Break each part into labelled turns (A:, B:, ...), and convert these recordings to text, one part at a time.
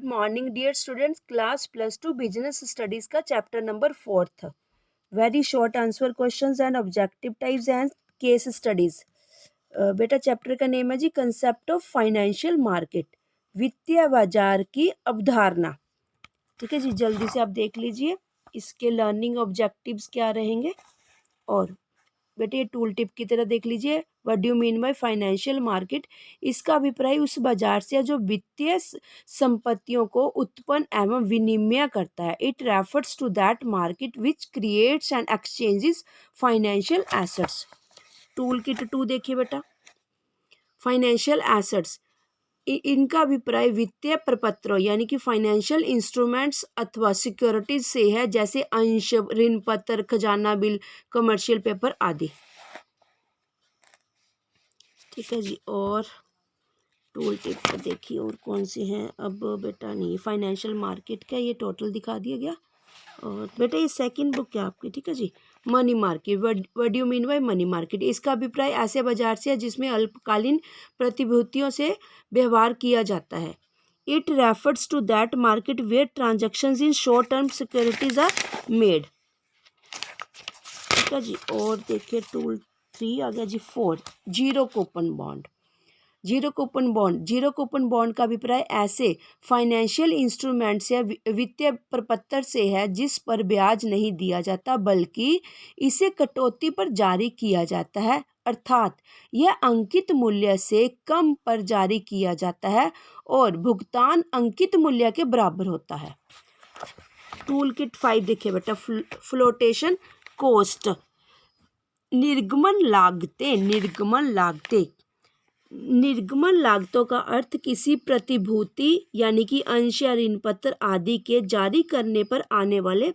A: Good morning dear students, class +2 business studies का chapter number 4th। Very short answer questions and objective types and case studies. बेटा chapter का name है जी concept of financial market, वित्तीय बाजार की अवधारणा। ठीक है जी, जल्दी से आप देख लीजिए इसके लर्निंग ऑब्जेक्टिव्स क्या रहेंगे। और बेटे ये टूल टिप की तरह देख लीजिए, what do you mean by financial market. इसका अभिप्राय उस बाजार से जो वित्तीय संपत्तियों को उत्पन्न एवं विनिमय करता है। It refers to that market which creates and exchanges financial assets. Tool kit 2 देखिए बेटा, फाइनेंशियल एसेट्स इनका अभिप्राय वित्तीय प्रपत्रों यानी कि फाइनेंशियल इंस्ट्रूमेंट्स अथवा सिक्योरिटीज से है, जैसे अंश, ऋण पत्र, खजाना बिल, कमर्शियल पेपर आदि। ठीक है जी, और टूल टिप पर देखिए और कौन से हैं। अब बेटा नहीं, फाइनेंशियल मार्केट का ये टोटल दिखा दिया गया। और बेटा ये सेकंड बुक है आपकी। ठीक है जी, money market, what do you mean by money market. इसका अभिप्राय ऐसे बाजार से है जिसमें अल्पकालीन प्रतिभूतियों से व्यवहार किया जाता है। It refers to that market where transactions in short term securities are made. ठीक है जी, और देखिए टूल 3 आ गया जी 4, zero coupon bond. Zero coupon bond का अभिप्राय ऐसे फाइनेंशियल इंस्ट्रूमेंट्स या वित्तीय प्रपत्र से है जिस पर ब्याज नहीं दिया जाता बल्कि इसे कटौती पर जारी किया जाता है, अर्थात यह अंकित मूल्य से कम पर जारी किया जाता है और भुगतान अंकित मूल्य के बराबर होता है। टूल किट 5 देखिए बेटा, फ्लोटेशन कॉस्ट, निर्गमन लागतों का अर्थ किसी प्रतिभूति यानी कि अंश या ऋण पत्र आदि के जारी करने पर आने वाले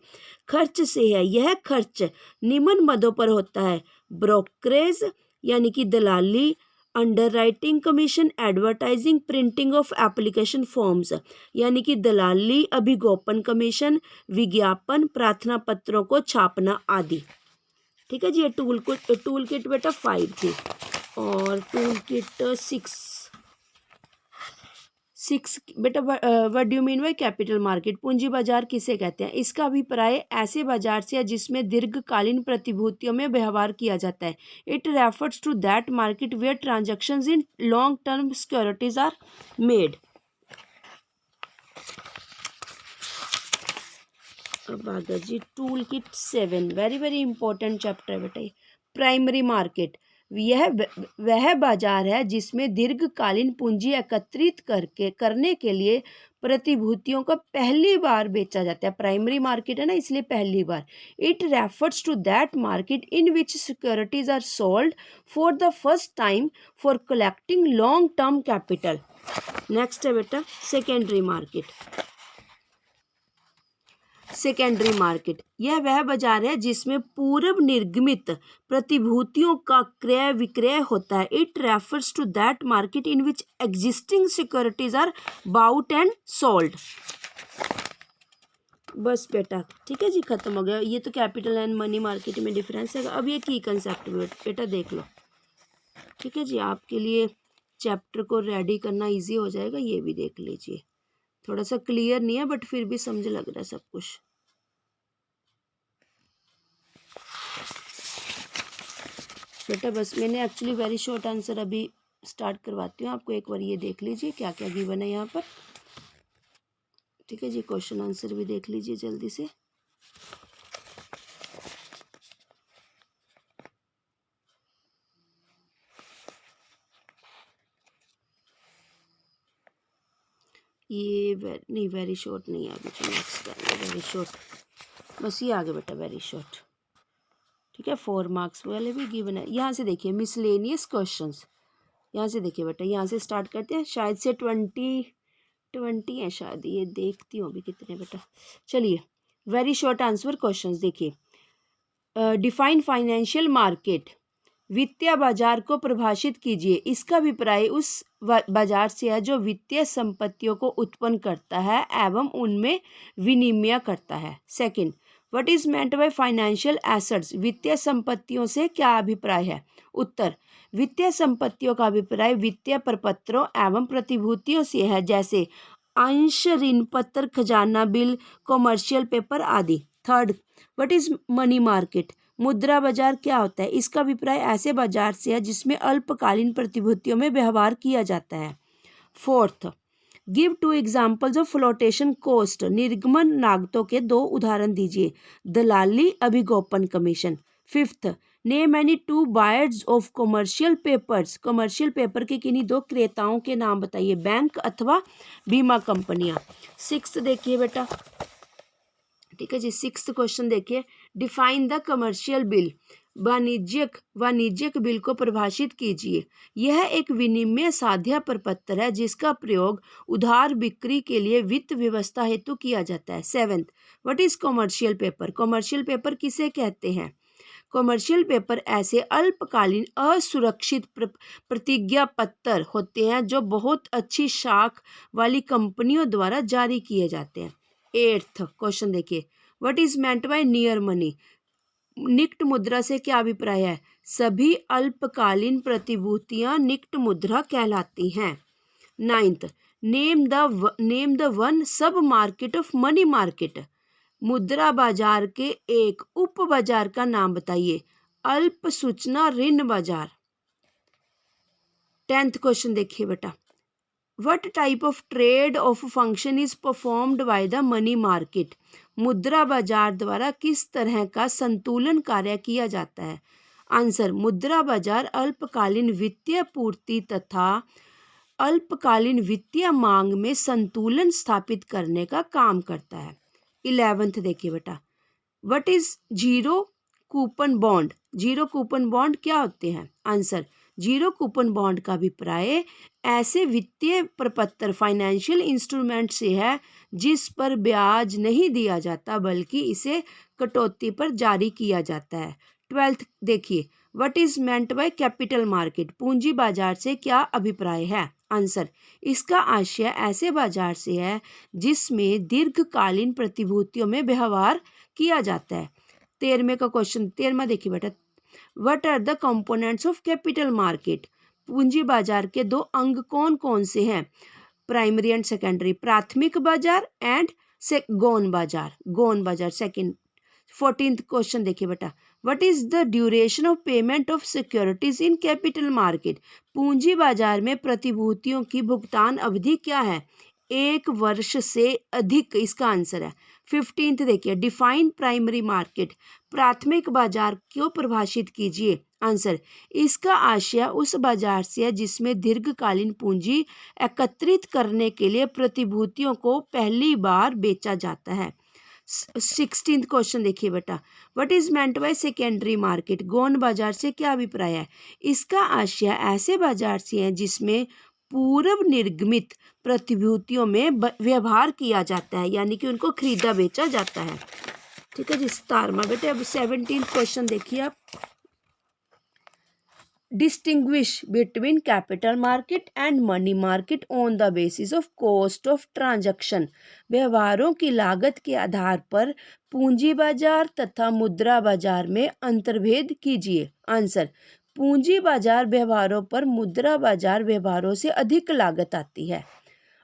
A: खर्च से है। यह खर्च निम्न मदों पर होता है: ब्रोकरेज यानी कि दलाली, underwriting commission, advertising, printing of application forms यानी कि दलाली, अभिगोपन कमीशन, विज्ञापन, प्रार्थना पत्रों को छापना आदि। ठीक है जी, ये टूल किट बेटा 5 थी। और टूल किट 6 बेटा, what do you mean by capital market. पूंजी बाजार किसे कहते हैं। इसका अभिप्राय ऐसे बाजार से है जिसमें दीर्घकालीन प्रतिभूतियों में व्यवहार किया जाता है। It refers to that market where transactions in long term securities are made. अब आ गया जी tool kit 7, very very important chapter है बेटा। प्राइमरी मार्केट, यह वह बाजार है जिसमें दीर्घकालीन पूंजी एकत्रित करने के लिए प्रतिभूतियों को पहली बार बेचा जाता है। प्राइमरी मार्केट है ना, इसलिए पहली बार। It refers to that market in which securities are sold for the first time for collecting long term capital. Next है बेटा सेकेंडरी मार्केट। सेकेंडरी मार्केट, यह वह बाजार है जिसमें पूर्व निर्गमित प्रतिभूतियों का क्रय विक्रय होता है। It refers to that market in which existing securities are bought and sold. बस बेटा, ठीक है जी, खत्म हो गया। ये तो कैपिटल एंड मनी मार्केट में डिफरेंस है। अब ये की कंसेप्ट बेटा देख लो। ठीक है जी, आपके लिए चैप्टर को रेडी करना इजी हो जाएगा। ये भी देख लीजिए, थोड़ा सा क्लियर नहीं है बट फिर भी समझ लग रहा है सब कुछ। बेटा बस मैंने एक्चुअली वेरी शॉर्ट आंसर अभी स्टार्ट करवाती हूँ आपको। एक बार ये देख लीजिए क्या क्या गिवन है यहाँ पर। ठीक है जी, क्वेश्चन आंसर भी देख लीजिए जल्दी से। ये नहीं, वेरी शॉर्ट नहीं है, कुछ नेक्स्ट वेरी शॉर्ट, बस ये आगे बेटा वेरी शॉर्ट। ठीक है, 4 मार्क्स वाले भी गिवन है। यहाँ से देखिए मिसलेनियस क्वेश्चंस, यहाँ से देखिए बेटा, यहाँ से स्टार्ट करते हैं। शायद से 20 है शायद, ये देखती हूँ अभी कितने बेटा। चलिए, वेरी शॉर्ट आंसर क्वेश्चंस देखिए। डिफाइन फाइनेंशियल मार्केट, वित्तीय बाजार को परिभाषित कीजिए। इसका अभिप्राय उस बाजार से है जो वित्तीय संपत्तियों को उत्पन्न करता है एवं उनमें विनिमय करता है। Second, what is meant by financial assets, वित्तीय संपत्तियों से क्या अभिप्राय है। उत्तर, वित्तीय संपत्तियों का अभिप्राय वित्तीय प्रपत्रों एवं प्रतिभूतियों से है, जैसे अंश ऋण पत्र, खजाना बिल, कॉमर्शियल पेपर आदि। Third, what is money market? मुद्रा बाजार क्या होता है? इसका अभिप्राय ऐसे बाजार से है जिसमें अल्पकालीन प्रतिभूतियों में व्यवहार किया जाता है। Fourth, give 2 examples of flotation cost. निर्गमन लागतों के 2 उदाहरण दीजिए। दलाली, अभिगोपन commission. Fifth, name any 2 buyers of commercial papers. Commercial paper के किन्हीं 2 क्रेताओं के नाम बताइए, बैंक अथवा बीमा कंपनियां। सिक्स्थ देखिए बेटा, ठीक है जी, सिक्स्थ क्वेश्चन देखिए, डिफाइन द कमर्शियल बिल। वाणिज्यिक बिल को परिभाषित कीजिए। यह एक विनिमय साध्य प्रपत्र है जिसका प्रयोग उधार बिक्री के लिए वित्त व्यवस्था हेतु किया जाता है। Seventh, what is commercial paper? Commercial paper किसे कहते हैं? कॉमर्शियल पेपर ऐसे अल्पकालीन असुरक्षित प्रतिज्ञा पत्र होते हैं जो बहुत अच्छी साख वाली कंपनियों द्वारा जारी किए जाते हैं। एट्थ क्वेश्चन देखिए, what is meant by near money? निकट मुद्रा से क्या अभिप्राय है? सभी अल्पकालीन प्रतिभूतियां निकट मुद्रा कहलाती हैं। नाइन्थ, नेम द वन सब मार्केट ऑफ मनी मार्केट। मुद्रा बाजार के एक उप बाजार का नाम बताइए। अल्प सूचना ऋण बाजार। 10th क्वेश्चन देखिए बेटा, what type of trade off function is performed by the money market? मुद्रा बाजार द्वारा किस तरह का संतुलन कार्य किया जाता है? आंसर, मुद्रा बाजार अल्पकालीन वित्तीय पूर्ति तथा अल्पकालीन वित्तीय मांग में संतुलन स्थापित करने का काम करता है। 11th देखिए बेटा, what is zero coupon bond? Zero coupon bond क्या होते हैं? आंसर, जीरो कूपन बॉन्ड का अभिप्राय ऐसे वित्तीय प्रपत्र फाइनेंशियल इंस्ट्रूमेंट से है जिस पर ब्याज नहीं दिया जाता बल्कि इसे कटौती पर जारी किया जाता है। 12th देखिए, what is meant by capital market? पूंजी बाजार से क्या अभिप्राय है? आंसर, इसका आशय ऐसे बाजार से है जिसमें दीर्घकालीन प्रतिभूतियों में व्यवहार किया जाता है। 13वें का क्वेश्चन, 13वां देखिए बेटा, what are the components of capital market? पूंजी बाजार के 2 अंग कौन कौन से हैं? प्राइमरी एंड सेकेंडरी, प्राथमिक बाजार एंड गौण बाजार, गौण बाजार सेकेंड। 14th क्वेश्चन देखिए बेटा, what is the duration of payment of securities in capital market? पूंजी बाजार में प्रतिभूतियों की भुगतान अवधि क्या है? 1 वर्ष से अधिक इसका आंसर है। 15th देखिए, डिफाइन प्राइमरी मार्केट। प्राथमिक बाजार को परिभाषित कीजिए। आंसर, इसका आशय उस बाजार से है जिसमें दीर्घकालीन पूंजी एकत्रित करने के लिए प्रतिभूतियों को पहली बार बेचा जाता है। 16th क्वेश्चन देखिए बेटा, what is meant by secondary market? गौण बाजार से क्या अभिप्राय है? इसका आशय ऐसे बाजार से है जिसमें पूर्व निर्गमित प्रतिभूतियों में व्यवहार किया जाता है, यानी कि उनको खरीदा बेचा जाता है। ठीक है जी, 17वां बेटे। अब 17th क्वेश्चन देखिए आप, distinguish between capital market and money market on the basis of cost of transaction. व्यवहारों की लागत के आधार पर पूंजी बाजार तथा मुद्रा बाजार में अंतर्भेद कीजिए। आंसर, पूंजी बाजार व्यवहारों पर मुद्रा बाजार व्यवहारों से अधिक लागत आती है।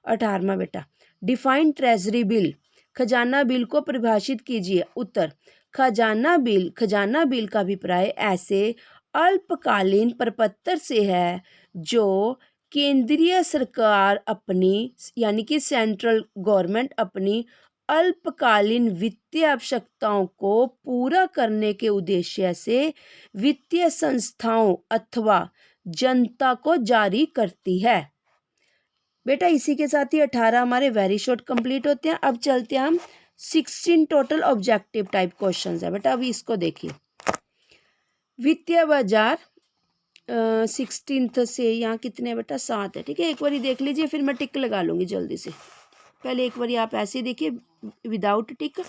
A: 18वां बेटा, डिफाइन ट्रेजरी बिल। खजाना बिल को परिभाषित कीजिए। उत्तर, खजाना बिल का अभिप्राय ऐसे अल्पकालीन प्रपत्र से है जो केंद्रीय सरकार अपनी, यानी कि सेंट्रल गवर्नमेंट अपनी अल्पकालीन वित्तीय आवश्यकताओं को पूरा करने के उद्देश्य से वित्तीय संस्थाओं अथवा जनता को जारी करती है। बेटा इसी के साथ ही 18 हमारे वेरी शॉर्ट कंप्लीट होते हैं। अब चलते हैं हम 16 टोटल ऑब्जेक्टिव टाइप क्वेश्चंस है बेटा। अभी इसको देखिए, वित्तीय बाजार 16th से यहाँ कितने बेटा 7 है। ठीक है, एक बार देख लीजिए, फिर मैं टिक लगा लूँगी जल्दी से। पहले एक बार आप ऐसे देखिए विदाउट टिक।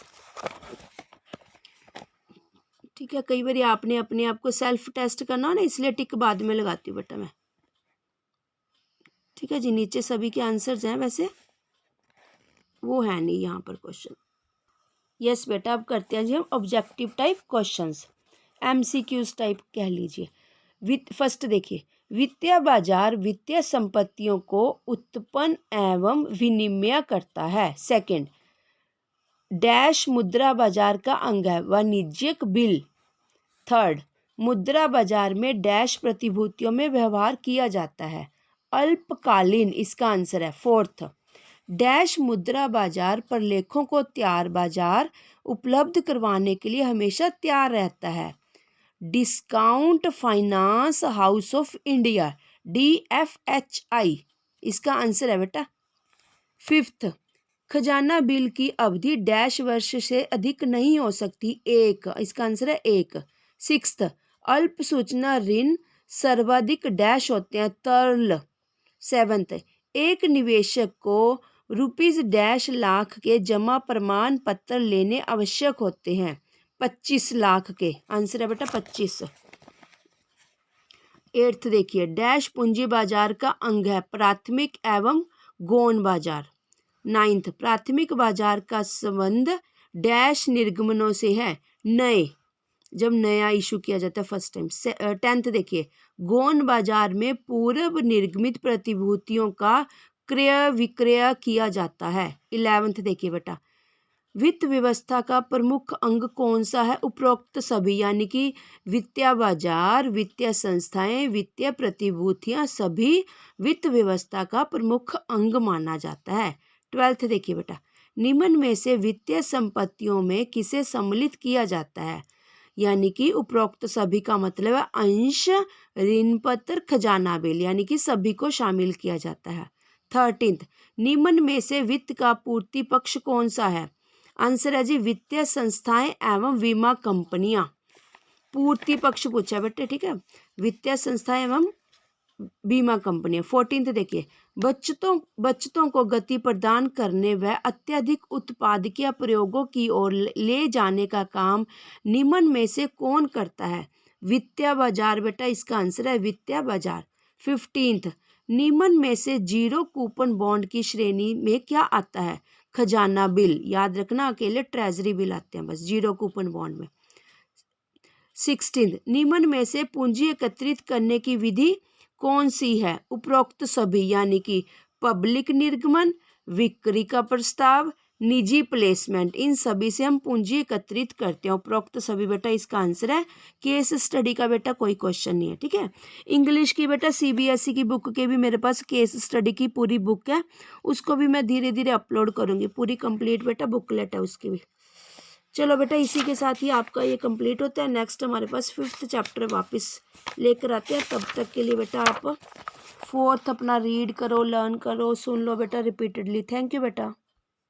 A: ठीक है, कई बार आपने अपने आप को सेल्फ टेस्ट करना हो ना, इसलिए टिक बाद में लगाती हूँ बेटा मैं। ठीक है जी, नीचे सभी के आंसर्स हैं, वैसे वो है नहीं यहाँ पर क्वेश्चन। यस बेटा, अब करते हैं जी हम objective type questions, MCQs type कह लीजिए। फर्स्ट देखिए, वित्तीय बाजार वित्तीय संपत्तियों को उत्पन्न एवं विनिमय करता है। सेकंड, डैश मुद्रा बाजार का अंग है, वाणिज्यिक बिल। थर्ड, मुद्रा बाजार में डैश प्रतिभूतियों में व्यवहार किया जाता है, अल्पकालीन, इसका आंसर है। फोर्थ, डैश मुद्रा बाजार प्रलेखों को तैयार बाजार उपलब्ध करवाने के लिए हमेशा तैयार रहता है, discount finance house of India, DFHI, इसका आंसर है बेटा। फिफ्थ, खजाना बिल की अवधि डैश वर्ष से अधिक नहीं हो सकती, 1, इसका आंसर है 1। सिक्स्थ, अल्प सूचना ऋण सर्वाधिक डैश होते हैं, तरल। सेवंथ, एक निवेशक को रुपीज डैश लाख के जमा प्रमाण पत्र लेने आवश्यक होते हैं, 25 लाख के, आंसर है बेटा 25। एट्थ देखिए, डैश पूंजी बाजार का अंग है, प्राथमिक एवं गौण बाजार। नाइन्थ, प्राथमिक बाजार का संबंध डैश निर्गमनों से है, नए, जब नया इशू किया जाता है फर्स्ट टाइम। टेंथ देखिए, गौण बाजार में पूर्व निर्गमित प्रतिभूतियों का क्रय विक्रय किया जाता है। 11th देखिए बेटा, वित्त व्यवस्था का प्रमुख अंग कौन सा है, उपरोक्त सभी, यानी कि वित्तीय बाजार, वित्तीय संस्थाएं, वित्तीय प्रतिभूतियां सभी वित्त व्यवस्था का प्रमुख अंग माना जाता है। 12th देखिए बेटा, निम्न में से वित्तीय संपत्तियों में किसे सम्मिलित किया जाता है, यानी कि उपरोक्त सभी का मतलब है अंश, ऋण पत्र, खजाना बिल, यानी कि सभी को शामिल किया जाता है। 13th, निम्न में से वित्त का पूर्ति पक्ष कौन सा है, आंसर है जी वित्तीय संस्थाएं एवं बीमा कंपनियां, पूर्ति पक्ष पूछा बेटे, ठीक है, वित्तीय संस्थाएं एवं बीमा कंपनियां। 14th देखिए, बचतों को गति प्रदान करने व अत्यधिक उत्पादकीय प्रयोगों की ओर ले जाने का काम निम्न में से कौन करता है, वित्तीय बाजार बेटा, इसका आंसर है वित्तीय बाजार। 15th, निम्न में से जीरो कूपन बॉन्ड की श्रेणी में क्या आता है, खजाना बिल, याद रखना अकेले ट्रेजरी बिल आते हैं बस जीरो कूपन बॉन्ड में। 16th, निम्न में से पूंजी एकत्रित करने की विधि कौन सी है, उपरोक्त सभी, यानी कि पब्लिक निर्गमन, बिक्री का प्रस्ताव, निजी प्लेसमेंट, इन सभी से हम पूंजी एकत्रित करते हैं, उपरोक्त सभी बेटा, इसका आंसर है। केस स्टडी का बेटा कोई क्वेश्चन नहीं है, ठीक है। इंग्लिश की बेटा CBSE की बुक के भी मेरे पास केस स्टडी की पूरी बुक है, उसको भी मैं धीरे धीरे अपलोड करूंगी, पूरी कंप्लीट बेटा बुकलेट है उसकी भी। चलो बेटा, इसी के साथ ही आपका ये कंप्लीट होता है। नेक्स्ट हमारे पास 5th चैप्टर वापस लेकर आते हैं, तब तक के लिए बेटा आप 4th अपना रीड करो, लर्न करो, सुन लो बेटा रिपीटेडली। थैंक यू बेटा।